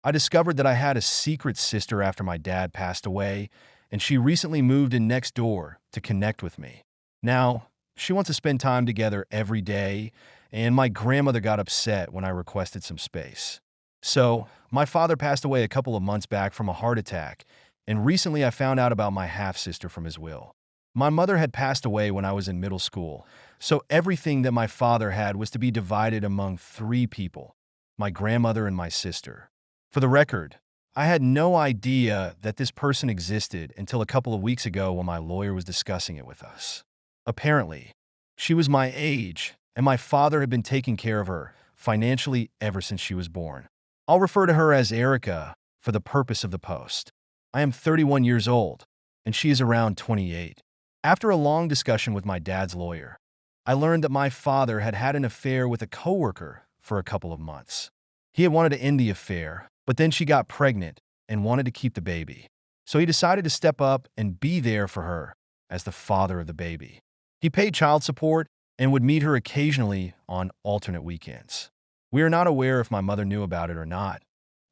I discovered that I had a secret sister after my dad passed away, and she recently moved in next door to connect with me. Now, she wants to spend time together every day, and my grandmother got upset when I requested some space. So, my father passed away a couple of months back from a heart attack, and recently I found out about my half sister from his will. My mother had passed away when I was in middle school, so everything that my father had was to be divided among three people: my grandmother and my sister. For the record, I had no idea that this person existed until a couple of weeks ago when my lawyer was discussing it with us. Apparently, she was my age, and my father had been taking care of her financially ever since she was born. I'll refer to her as Erica for the purpose of the post. I am 31 years old, and she is around 28. After a long discussion with my dad's lawyer, I learned that my father had had an affair with a coworker for a couple of months. He had wanted to end the affair, but then she got pregnant and wanted to keep the baby. So he decided to step up and be there for her as the father of the baby. He paid child support and would meet her occasionally on alternate weekends. We are not aware if my mother knew about it or not,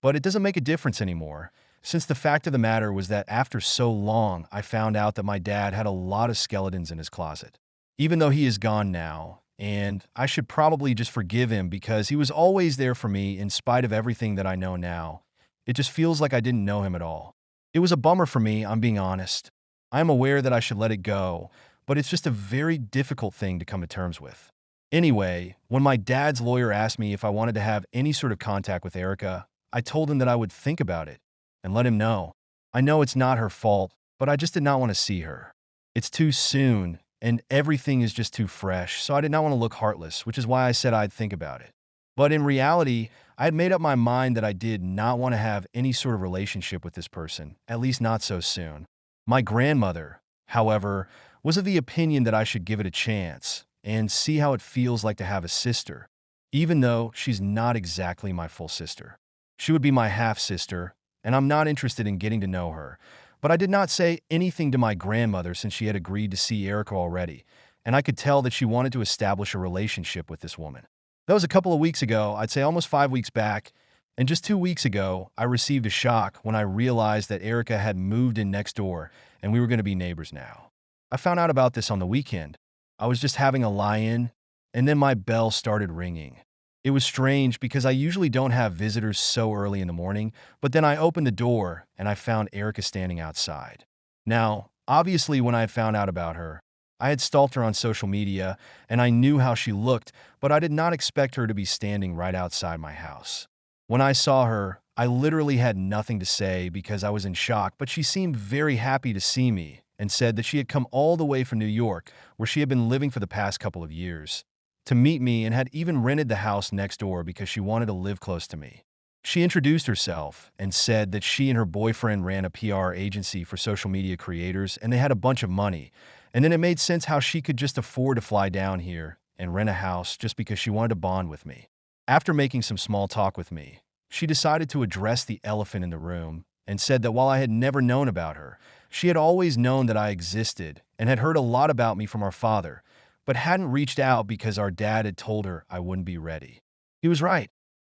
but it doesn't make a difference anymore, since the fact of the matter was that after so long, I found out that my dad had a lot of skeletons in his closet. Even though he is gone now, and I should probably just forgive him because he was always there for me in spite of everything that I know now, it just feels like I didn't know him at all. It was a bummer for me, I'm being honest. I am aware that I should let it go, but it's just a very difficult thing to come to terms with. Anyway, when my dad's lawyer asked me if I wanted to have any sort of contact with Erica, I told him that I would think about it and let him know. I know it's not her fault, but I just did not want to see her. It's too soon, and everything is just too fresh, so I did not want to look heartless, which is why I said I'd think about it. But in reality, I had made up my mind that I did not want to have any sort of relationship with this person, at least not so soon. My grandmother, however, was of the opinion that I should give it a chance and see how it feels like to have a sister, even though she's not exactly my full sister. She would be my half-sister, and I'm not interested in getting to know her, but I did not say anything to my grandmother since she had agreed to see Erica already, and I could tell that she wanted to establish a relationship with this woman. That was a couple of weeks ago, I'd say almost 5 weeks back, and just 2 weeks ago, I received a shock when I realized that Erica had moved in next door and we were going to be neighbors now. I found out about this on the weekend. I was just having a lie-in, and then my bell started ringing. It was strange because I usually don't have visitors so early in the morning, but then I opened the door and I found Erica standing outside. Now, obviously when I found out about her, I had stalked her on social media and I knew how she looked, but I did not expect her to be standing right outside my house. When I saw her, I literally had nothing to say because I was in shock, but she seemed very happy to see me and said that she had come all the way from New York, where she had been living for the past couple of years, to meet me and had even rented the house next door because she wanted to live close to me. She introduced herself and said that she and her boyfriend ran a PR agency for social media creators and they had a bunch of money, and then it made sense how she could just afford to fly down here and rent a house just because she wanted to bond with me. After making some small talk with me, she decided to address the elephant in the room and said that while I had never known about her, she had always known that I existed and had heard a lot about me from our father, but hadn't reached out because our dad had told her I wouldn't be ready. He was right.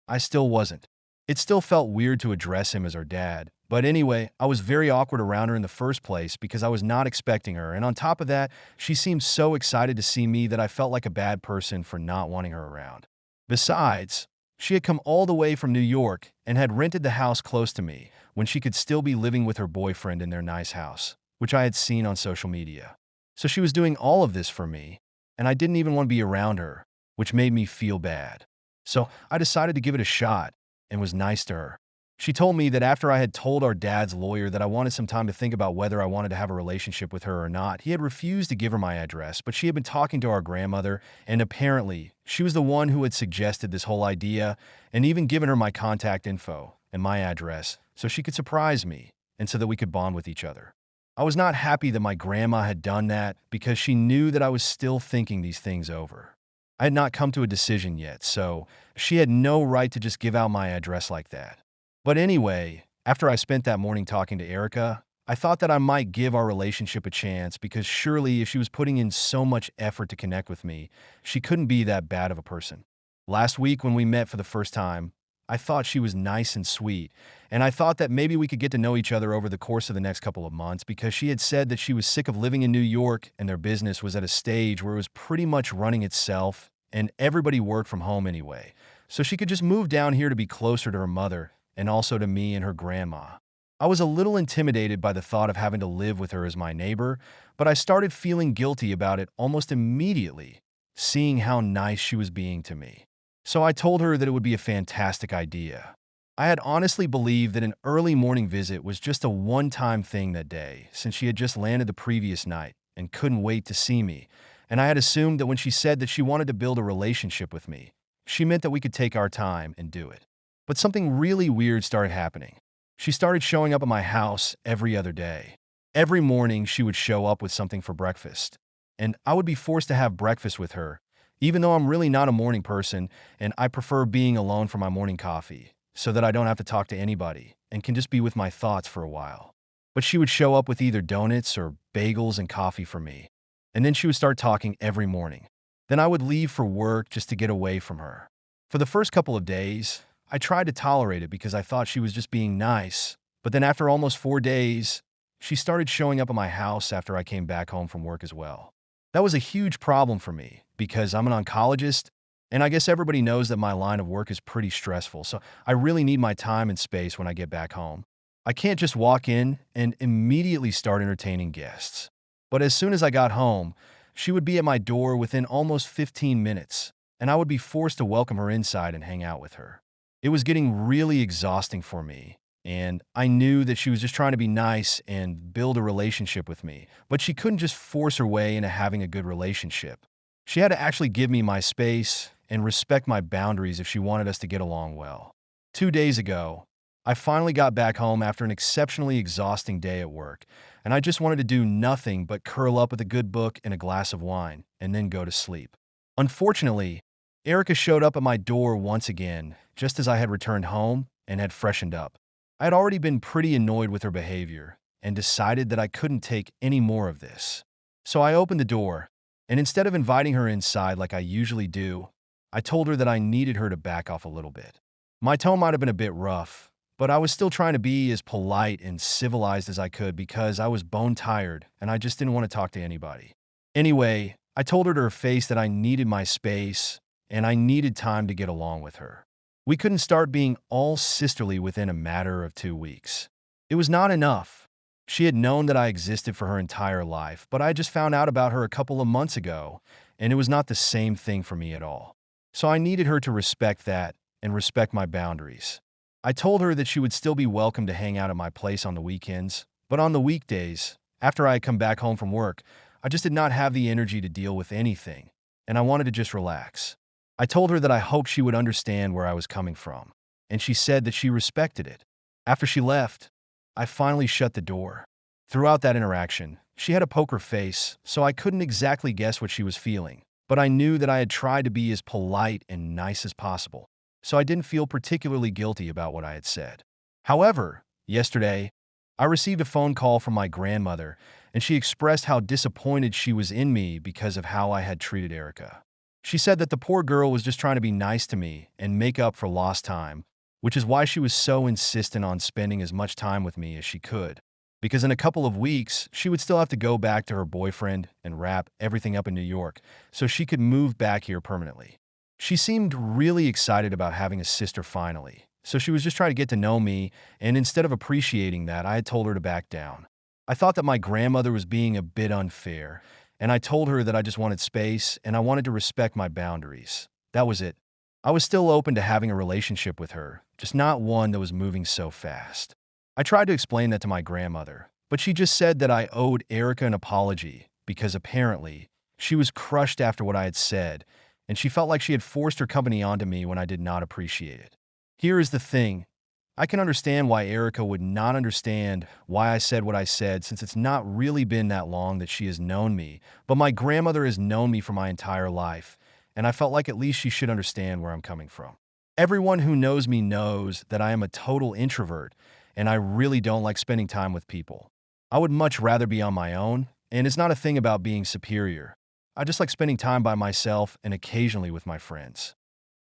I still wasn't. It still felt weird to address him as our dad, but anyway, I was very awkward around her in the first place because I was not expecting her, and on top of that, she seemed so excited to see me that I felt like a bad person for not wanting her around. Besides, she had come all the way from New York and had rented the house close to me when she could still be living with her boyfriend in their nice house, which I had seen on social media. So she was doing all of this for me, and I didn't even want to be around her, which made me feel bad. So I decided to give it a shot and was nice to her. She told me that after I had told our dad's lawyer that I wanted some time to think about whether I wanted to have a relationship with her or not, he had refused to give her my address, but she had been talking to our grandmother, and apparently, she was the one who had suggested this whole idea and even given her my contact info and my address so she could surprise me and so that we could bond with each other. I was not happy that my grandma had done that because she knew that I was still thinking these things over. I had not come to a decision yet, so she had no right to just give out my address like that. But anyway, after I spent that morning talking to Erica, I thought that I might give our relationship a chance because surely if she was putting in so much effort to connect with me, she couldn't be that bad of a person. Last week when we met for the first time, I thought she was nice and sweet, and I thought that maybe we could get to know each other over the course of the next couple of months because she had said that she was sick of living in New York and their business was at a stage where it was pretty much running itself and everybody worked from home anyway. So she could just move down here to be closer to her mother and also to me and her grandma. I was a little intimidated by the thought of having to live with her as my neighbor, but I started feeling guilty about it almost immediately, seeing how nice she was being to me. So I told her that it would be a fantastic idea. I had honestly believed that an early morning visit was just a one-time thing that day, since she had just landed the previous night and couldn't wait to see me, and I had assumed that when she said that she wanted to build a relationship with me, she meant that we could take our time and do it. But something really weird started happening. She started showing up at my house every other day. Every morning, she would show up with something for breakfast, and I would be forced to have breakfast with her, even though I'm really not a morning person and I prefer being alone for my morning coffee, so that I don't have to talk to anybody and can just be with my thoughts for a while. But she would show up with either donuts or bagels and coffee for me, and then she would start talking every morning. Then I would leave for work just to get away from her. For the first couple of days, I tried to tolerate it because I thought she was just being nice, but then after almost 4 days, she started showing up at my house after I came back home from work as well. That was a huge problem for me because I'm an oncologist, and I guess everybody knows that my line of work is pretty stressful, so I really need my time and space when I get back home. I can't just walk in and immediately start entertaining guests. But as soon as I got home, she would be at my door within almost 15 minutes, and I would be forced to welcome her inside and hang out with her. It was getting really exhausting for me, and I knew that she was just trying to be nice and build a relationship with me, but she couldn't just force her way into having a good relationship. She had to actually give me my space and respect my boundaries if she wanted us to get along well. 2 days ago, I finally got back home after an exceptionally exhausting day at work, and I just wanted to do nothing but curl up with a good book and a glass of wine and then go to sleep. Unfortunately, Erica showed up at my door once again, just as I had returned home and had freshened up. I had already been pretty annoyed with her behavior and decided that I couldn't take any more of this. So I opened the door, and instead of inviting her inside like I usually do, I told her that I needed her to back off a little bit. My tone might have been a bit rough, but I was still trying to be as polite and civilized as I could because I was bone tired and I just didn't want to talk to anybody. Anyway, I told her to her face that I needed my space and I needed time to get along with her. We couldn't start being all sisterly within a matter of 2 weeks. It was not enough. She had known that I existed for her entire life, but I just found out about her a couple of months ago, and it was not the same thing for me at all. So I needed her to respect that and respect my boundaries. I told her that she would still be welcome to hang out at my place on the weekends, but on the weekdays, after I had come back home from work, I just did not have the energy to deal with anything, and I wanted to just relax. I told her that I hoped she would understand where I was coming from, and she said that she respected it. After she left, I finally shut the door. Throughout that interaction, she had a poker face, so I couldn't exactly guess what she was feeling, but I knew that I had tried to be as polite and nice as possible, so I didn't feel particularly guilty about what I had said. However, yesterday, I received a phone call from my grandmother, and she expressed how disappointed she was in me because of how I had treated Erica. She said that the poor girl was just trying to be nice to me and make up for lost time, which is why she was so insistent on spending as much time with me as she could. Because in a couple of weeks, she would still have to go back to her boyfriend and wrap everything up in New York so she could move back here permanently. She seemed really excited about having a sister finally, so she was just trying to get to know me, and instead of appreciating that, I had told her to back down. I thought that my grandmother was being a bit unfair, and I told her that I just wanted space and I wanted to respect my boundaries. That was it. I was still open to having a relationship with her, just not one that was moving so fast. I tried to explain that to my grandmother, but she just said that I owed Erica an apology because apparently she was crushed after what I had said, and she felt like she had forced her company onto me when I did not appreciate it. Here is the thing. I can understand why Erica would not understand why I said what I said since it's not really been that long that she has known me, but my grandmother has known me for my entire life, and I felt like at least she should understand where I'm coming from. Everyone who knows me knows that I am a total introvert, and I really don't like spending time with people. I would much rather be on my own, and it's not a thing about being superior. I just like spending time by myself and occasionally with my friends.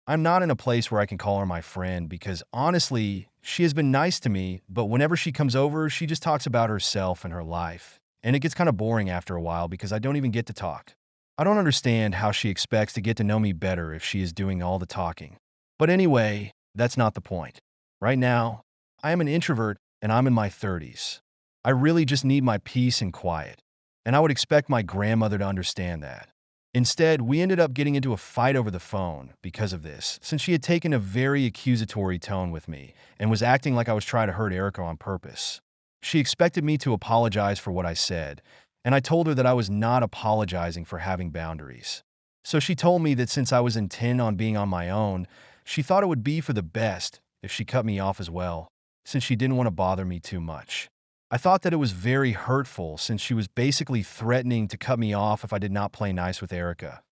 I'm not in a place where I can call her my friend because honestly, she has been nice to me, but whenever she comes over, she just talks about herself and her life. And it gets kind of boring after a while because I don't even get to talk. I don't understand how she expects to get to know me better if she is doing all the talking. But anyway, that's not the point. Right now, I am an introvert and I'm in my 30s. I really just need my peace and quiet. And I would expect my grandmother to understand that. Instead, we ended up getting into a fight over the phone because of this, since she had taken a very accusatory tone with me and was acting like I was trying to hurt Erica on purpose. She expected me to apologize for what I said, and I told her that I was not apologizing for having boundaries. So she told me that since I was intent on being on my own, she thought it would be for the best if she cut me off as well, since she didn't want to bother me too much. I thought that it was very hurtful since she was basically threatening to cut me off if I did not play nice with Erica,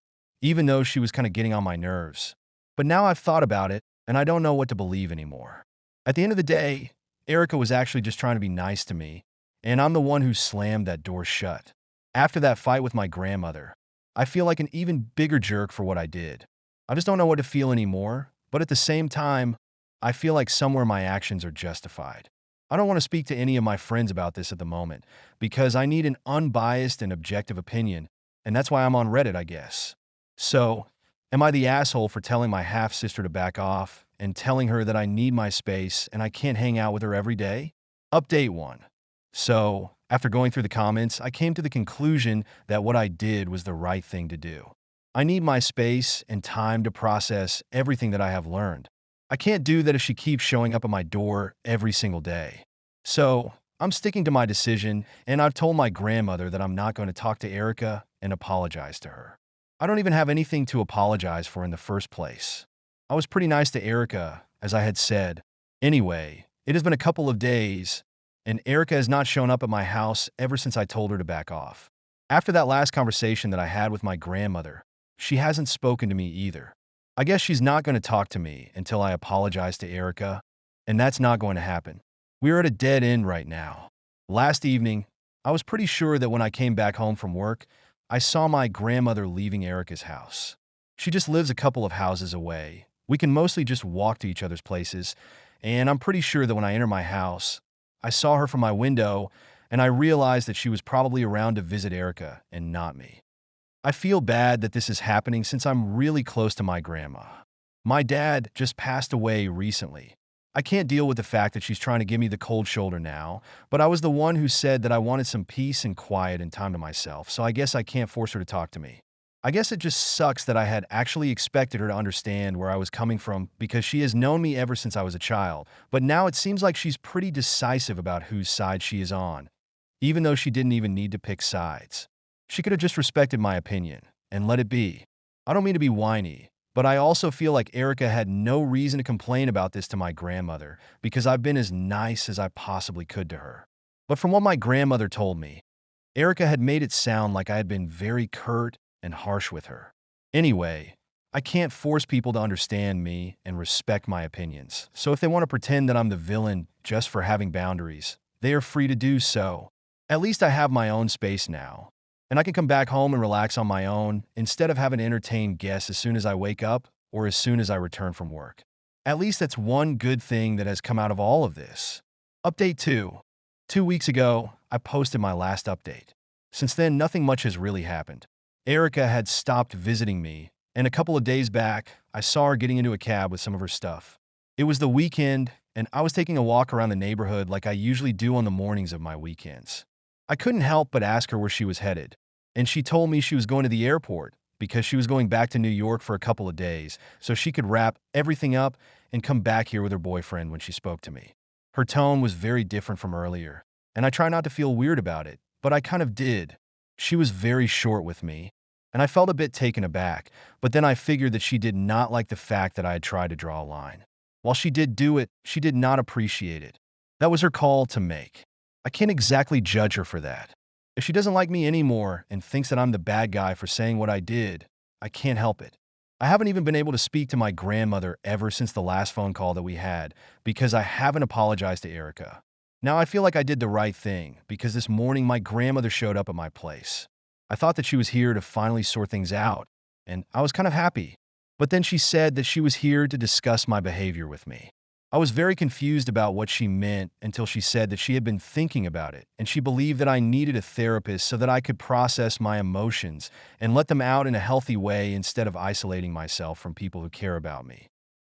even though she was kind of getting on my nerves. But now I've thought about it, and I don't know what to believe anymore. At the end of the day, Erica was actually just trying to be nice to me, and I'm the one who slammed that door shut. After that fight with my grandmother, I feel like an even bigger jerk for what I did. I just don't know what to feel anymore, but at the same time, I feel like somewhere my actions are justified. I don't want to speak to any of my friends about this at the moment because I need an unbiased and objective opinion, and that's why I'm on Reddit, I guess. So, am I the asshole for telling my half-sister to back off and telling her that I need my space and I can't hang out with her every day? Update 1. So, after going through the comments, I came to the conclusion that what I did was the right thing to do. I need my space and time to process everything that I have learned. I can't do that if she keeps showing up at my door every single day. So, I'm sticking to my decision, and I've told my grandmother that I'm not going to talk to Erica and apologize to her. I don't even have anything to apologize for in the first place. I was pretty nice to Erica, as I had said. Anyway, it has been a couple of days, and Erica has not shown up at my house ever since I told her to back off. After that last conversation that I had with my grandmother, she hasn't spoken to me either. I guess she's not going to talk to me until I apologize to Erica, and that's not going to happen. We're at a dead end right now. Last evening, I was pretty sure that when I came back home from work, I saw my grandmother leaving Erica's house. She just lives a couple of houses away. We can mostly just walk to each other's places, and I'm pretty sure that when I enter my house, I saw her from my window, and I realized that she was probably around to visit Erica and not me. I feel bad that this is happening since I'm really close to my grandma. My dad just passed away recently. I can't deal with the fact that she's trying to give me the cold shoulder now, but I was the one who said that I wanted some peace and quiet and time to myself, so I guess I can't force her to talk to me. I guess it just sucks that I had actually expected her to understand where I was coming from because she has known me ever since I was a child, but now it seems like she's pretty decisive about whose side she is on, even though she didn't even need to pick sides. She could have just respected my opinion and let it be. I don't mean to be whiny, but I also feel like Erica had no reason to complain about this to my grandmother because I've been as nice as I possibly could to her. But from what my grandmother told me, Erica had made it sound like I had been very curt and harsh with her. Anyway, I can't force people to understand me and respect my opinions. So if they want to pretend that I'm the villain just for having boundaries, they are free to do so. At least I have my own space now, and I can come back home and relax on my own instead of having to entertain guests as soon as I wake up or as soon as I return from work. At least that's one good thing that has come out of all of this. Update 2. 2 weeks ago, I posted my last update. Since then, nothing much has really happened. Erica had stopped visiting me, and a couple of days back, I saw her getting into a cab with some of her stuff. It was the weekend, and I was taking a walk around the neighborhood like I usually do on the mornings of my weekends. I couldn't help but ask her where she was headed, and she told me she was going to the airport because she was going back to New York for a couple of days so she could wrap everything up and come back here with her boyfriend when she spoke to me. Her tone was very different from earlier, and I try not to feel weird about it, but I kind of did. She was very short with me, and I felt a bit taken aback, but then I figured that she did not like the fact that I had tried to draw a line. While she did do it, she did not appreciate it. That was her call to make. I can't exactly judge her for that. If she doesn't like me anymore and thinks that I'm the bad guy for saying what I did, I can't help it. I haven't even been able to speak to my grandmother ever since the last phone call that we had because I haven't apologized to Erica. Now I feel like I did the right thing because this morning my grandmother showed up at my place. I thought that she was here to finally sort things out, and I was kind of happy. But then she said that she was here to discuss my behavior with me. I was very confused about what she meant until she said that she had been thinking about it and she believed that I needed a therapist so that I could process my emotions and let them out in a healthy way instead of isolating myself from people who care about me.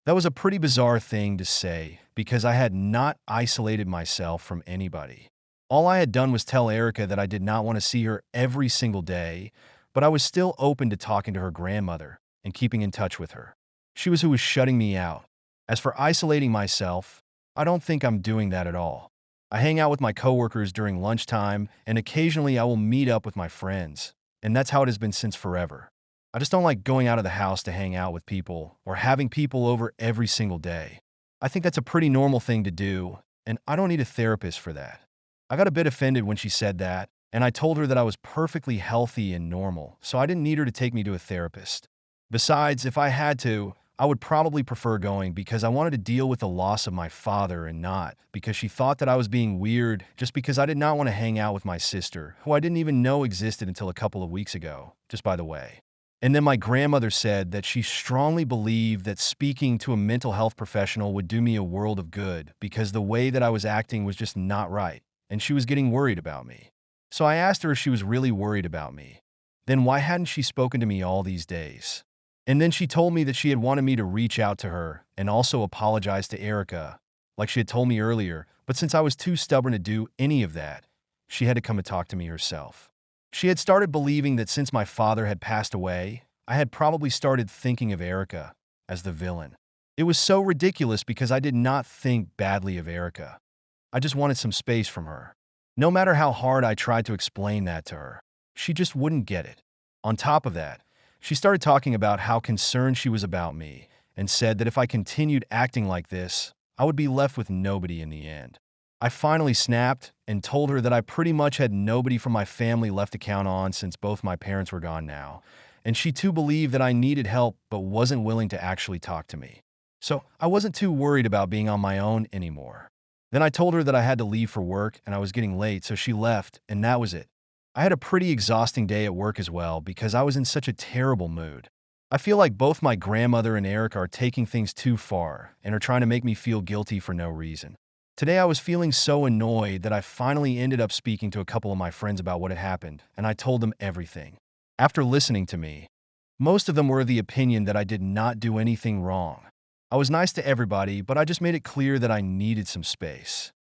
That was a pretty bizarre thing to say because I had not isolated myself from anybody. All I had done was tell Erica that I did not want to see her every single day, but I was still open to talking to her grandmother and keeping in touch with her. She was who was shutting me out. As for isolating myself, I don't think I'm doing that at all. I hang out with my coworkers during lunchtime, and occasionally I will meet up with my friends, and that's how it has been since forever. I just don't like going out of the house to hang out with people or having people over every single day. I think that's a pretty normal thing to do, and I don't need a therapist for that. I got a bit offended when she said that, and I told her that I was perfectly healthy and normal, so I didn't need her to take me to a therapist. Besides, if I had to, I would probably prefer going because I wanted to deal with the loss of my father and not because she thought that I was being weird just because I did not want to hang out with my sister, who I didn't even know existed until a couple of weeks ago, just by the way. And then my grandmother said that she strongly believed that speaking to a mental health professional would do me a world of good because the way that I was acting was just not right, and she was getting worried about me. So I asked her if she was really worried about me. Then why hadn't she spoken to me all these days? And then she told me that she had wanted me to reach out to her and also apologize to Erica, like she had told me earlier, but since I was too stubborn to do any of that, she had to come and talk to me herself. She had started believing that since my father had passed away, I had probably started thinking of Erica as the villain. It was so ridiculous because I did not think badly of Erica. I just wanted some space from her. No matter how hard I tried to explain that to her, she just wouldn't get it. On top of that, she started talking about how concerned she was about me and said that if I continued acting like this, I would be left with nobody in the end. I finally snapped and told her that I pretty much had nobody from my family left to count on since both my parents were gone now, and she too believed that I needed help but wasn't willing to actually talk to me. So I wasn't too worried about being on my own anymore. Then I told her that I had to leave for work and I was getting late, so she left, and that was it. I had a pretty exhausting day at work as well because I was in such a terrible mood. I feel like both my grandmother and Eric are taking things too far and are trying to make me feel guilty for no reason. Today I was feeling so annoyed that I finally ended up speaking to a couple of my friends about what had happened, and I told them everything. After listening to me, most of them were of the opinion that I did not do anything wrong. I was nice to everybody, but I just made it clear that I needed some space.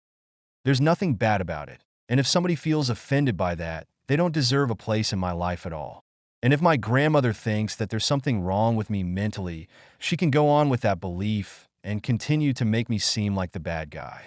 There's nothing bad about it, and if somebody feels offended by that, they don't deserve a place in my life at all. And if my grandmother thinks that there's something wrong with me mentally, she can go on with that belief and continue to make me seem like the bad guy.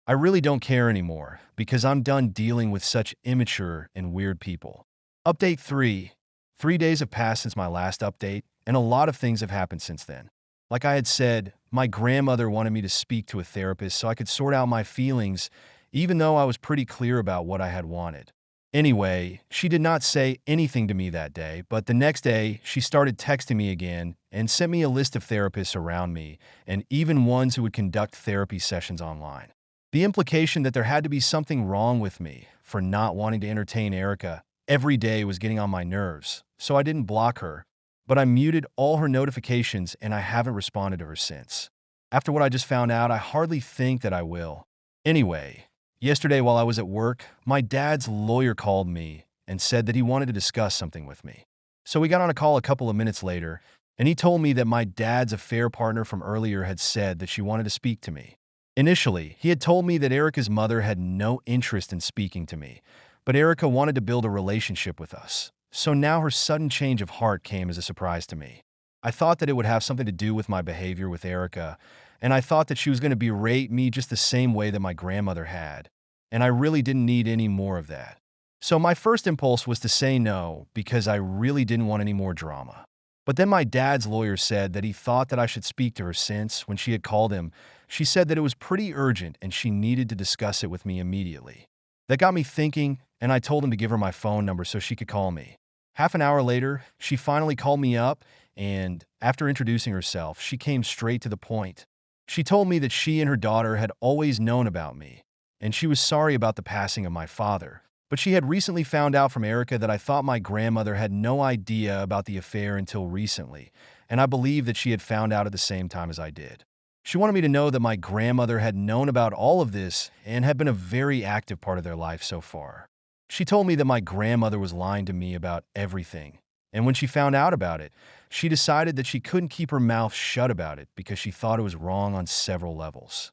I really don't care anymore because I'm done dealing with such immature and weird people. Update 3. 3 days have passed since my last update, and a lot of things have happened since then. Like I had said, my grandmother wanted me to speak to a therapist so I could sort out my feelings, even though I was pretty clear about what I had wanted. Anyway, she did not say anything to me that day, but the next day, she started texting me again and sent me a list of therapists around me, and even ones who would conduct therapy sessions online. The implication that there had to be something wrong with me for not wanting to entertain Erica every day was getting on my nerves, so I didn't block her, but I muted all her notifications and I haven't responded to her since. After what I just found out, I hardly think that I will. Anyway, yesterday while I was at work, my dad's lawyer called me and said that he wanted to discuss something with me. So we got on a call a couple of minutes later, and he told me that my dad's affair partner from earlier had said that she wanted to speak to me. Initially, he had told me that Erica's mother had no interest in speaking to me, but Erica wanted to build a relationship with us. So now her sudden change of heart came as a surprise to me. I thought that it would have something to do with my behavior with Erica, and I thought that she was going to berate me just the same way that my grandmother had, and I really didn't need any more of that. So my first impulse was to say no because I really didn't want any more drama. But then my dad's lawyer said that he thought that I should speak to her since, when she had called him, she said that it was pretty urgent and she needed to discuss it with me immediately. That got me thinking, and I told him to give her my phone number so she could call me. Half an hour later, she finally called me up, and after introducing herself, she came straight to the point. She told me that she and her daughter had always known about me, and she was sorry about the passing of my father. But she had recently found out from Erica that I thought my grandmother had no idea about the affair until recently, and I believed that she had found out at the same time as I did. She wanted me to know that my grandmother had known about all of this and had been a very active part of their life so far. She told me that my grandmother was lying to me about everything, and when she found out about it, she decided that she couldn't keep her mouth shut about it because she thought it was wrong on several levels.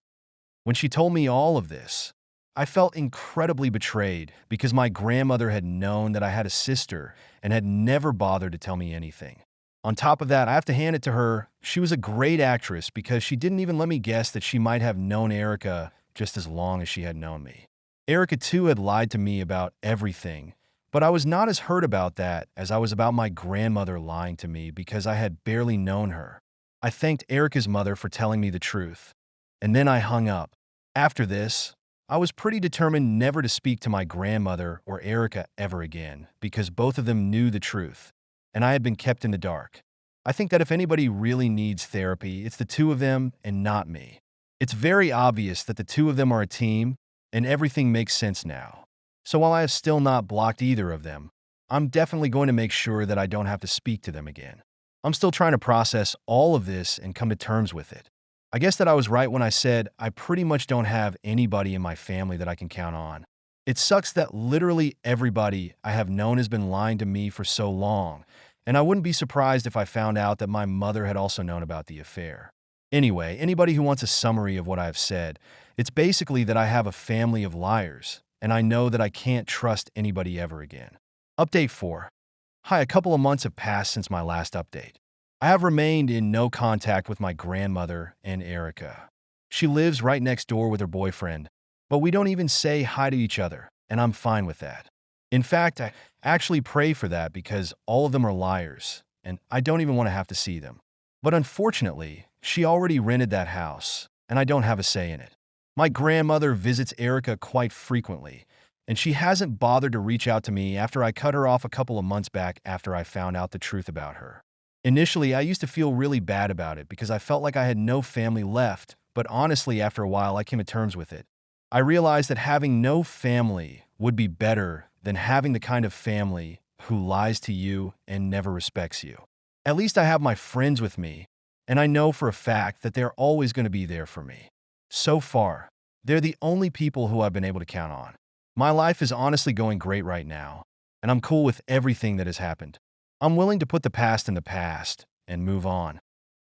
When she told me all of this, I felt incredibly betrayed because my grandmother had known that I had a sister and had never bothered to tell me anything. On top of that, I have to hand it to her, she was a great actress because she didn't even let me guess that she might have known Erica just as long as she had known me. Erica too had lied to me about everything, but I was not as hurt about that as I was about my grandmother lying to me because I had barely known her. I thanked Erica's mother for telling me the truth, and then I hung up. After this, I was pretty determined never to speak to my grandmother or Erica ever again because both of them knew the truth, and I had been kept in the dark. I think that if anybody really needs therapy, it's the two of them and not me. It's very obvious that the two of them are a team, and everything makes sense now. So while I have still not blocked either of them, I'm definitely going to make sure that I don't have to speak to them again. I'm still trying to process all of this and come to terms with it. I guess that I was right when I said I pretty much don't have anybody in my family that I can count on. It sucks that literally everybody I have known has been lying to me for so long, and I wouldn't be surprised if I found out that my mother had also known about the affair. Anyway, anybody who wants a summary of what I have said, it's basically that I have a family of liars, and I know that I can't trust anybody ever again. Update 4. Hi, a couple of months have passed since my last update. I have remained in no contact with my grandmother and Erica. She lives right next door with her boyfriend, but we don't even say hi to each other, and I'm fine with that. In fact, I actually pray for that because all of them are liars, and I don't even want to have to see them. But unfortunately, she already rented that house, and I don't have a say in it. My grandmother visits Erica quite frequently, and she hasn't bothered to reach out to me after I cut her off a couple of months back after I found out the truth about her. Initially, I used to feel really bad about it because I felt like I had no family left, but honestly, after a while, I came to terms with it. I realized that having no family would be better than having the kind of family who lies to you and never respects you. At least I have my friends with me, and I know for a fact that they're always going to be there for me. So far, they're the only people who I've been able to count on. My life is honestly going great right now, and I'm cool with everything that has happened. I'm willing to put the past in the past and move on.